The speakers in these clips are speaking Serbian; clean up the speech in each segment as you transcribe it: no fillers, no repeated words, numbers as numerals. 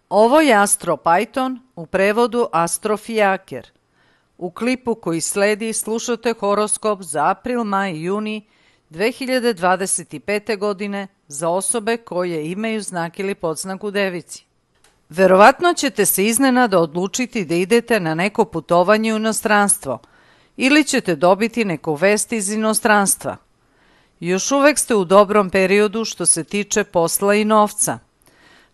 Ovo je Astro Python, u prevodu Astrofijaker. U klipu koji sledi slušate horoskop za april, maj i juni 2025. godine za osobe koje imaju znak ili podznak u Devici. Verovatno ćete se iznenada odlučiti da idete na neko putovanje u inostranstvo ili ćete dobiti neku vest iz inostranstva. Još uvek ste u dobrom periodu što se tiče posla i novca,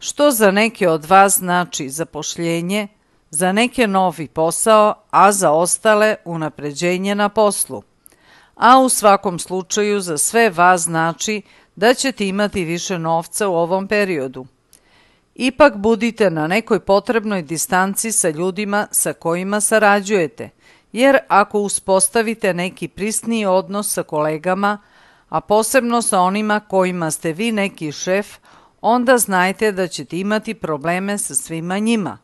što za neke od vas znači zapošljenje, za neke novi posao, a za ostale unapređenje na poslu. A u svakom slučaju za sve vas znači da ćete imati više novca u ovom periodu. Ipak budite na nekoj potrebnoj distanci sa ljudima sa kojima sarađujete, jer ako uspostavite neki prisniji odnos sa kolegama, a posebno sa onima kojima ste vi neki šef, onda znajte da ćete imati probleme sa svima njima.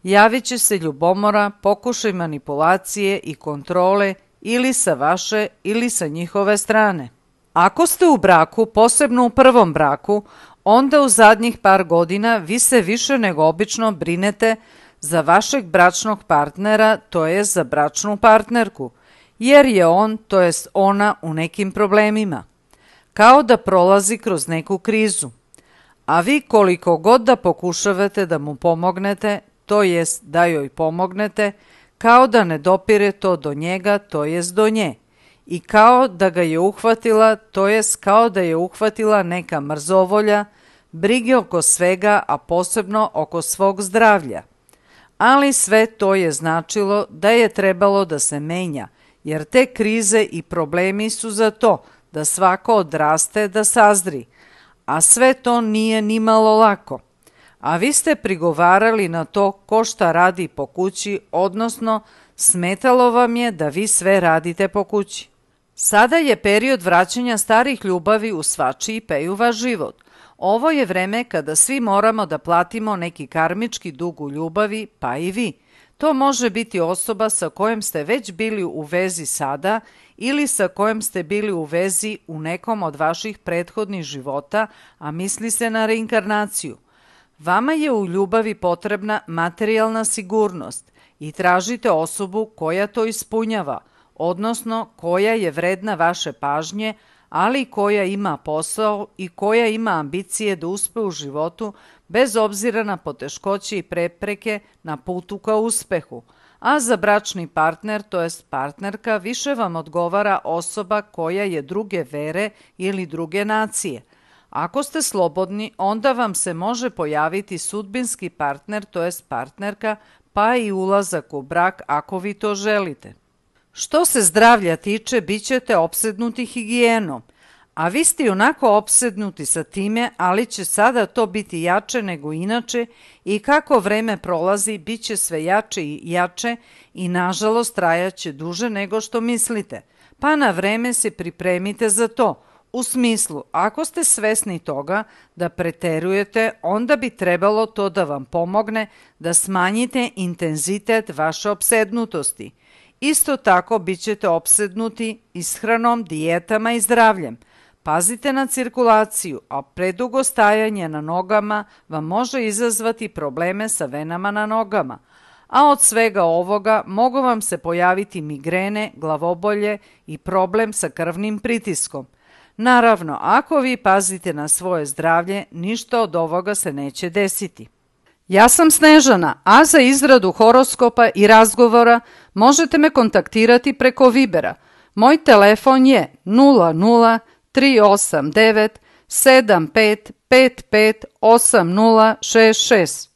Javit će se ljubomora, pokušaj manipulacije i kontrole ili sa vaše ili sa njihove strane. Ako ste u braku, posebno u prvom braku, onda u zadnjih par godina vi se više nego obično brinete za vašeg bračnog partnera, to jest za bračnu partnerku, jer je on, to jest ona, u nekim problemima, kao da prolazi kroz neku krizu. A vi koliko god da pokušavate da mu pomognete, to jest da joj pomognete, kao da ne dopire to do njega, to jest do nje, i kao da ga je uhvatila, to jest kao da je uhvatila neka mrzovolja, brige oko svega, a posebno oko svog zdravlja. Ali sve to je značilo da je trebalo da se menja, jer te krize i problemi su za to da svako odraste, da sazri, a sve to nije ni malo lako. A vi ste prigovarali na to ko šta radi po kući, odnosno smetalo vam je da vi sve radite po kući. Sada je period vraćanja starih ljubavi u svačiji pejuva život. Ovo je vreme kada svi moramo da platimo neki karmički dug u ljubavi, pa i vi. To može biti osoba sa kojom ste već bili u vezi sada ili sa kojom ste bili u vezi u nekom od vaših prethodnih života, a misli se na reinkarnaciju. Vama je u ljubavi potrebna materijalna sigurnost i tražite osobu koja to ispunjava, odnosno koja je vredna vaše pažnje, ali koja ima posao i koja ima ambicije da uspe u životu bez obzira na poteškoće i prepreke na putu ka uspehu. A za bračni partner, to jest partnerka, više vam odgovara osoba koja je druge vere ili druge nacije. Ako ste slobodni, onda vam se može pojaviti sudbinski partner, to jest partnerka, pa i ulazak u brak ako vi to želite. Što se zdravlja tiče, bit ćete opsednuti higijenom, a vi ste onako opsednuti sa time, ali će sada to biti jače nego inače i kako vreme prolazi, bit će sve jače i jače i nažalost trajaće duže nego što mislite, pa na vreme se pripremite za to. U smislu, ako ste svesni toga da preterujete, onda bi trebalo to da vam pomogne da smanjite intenzitet vaše opsednutosti. Isto tako bit ćete opsednuti ishranom, dijetama i zdravljem. Pazite na cirkulaciju, a predugo stajanje na nogama vam može izazvati probleme sa venama na nogama. A od svega ovoga mogu vam se pojaviti migrene, glavobolje i problem sa krvnim pritiskom. Naravno, ako vi pazite na svoje zdravlje, ništa od ovoga se neće desiti. Ja sam Snežana, a za izradu horoskopa i razgovora možete me kontaktirati preko Vibera. Moj telefon je 00 389 75 55 8066.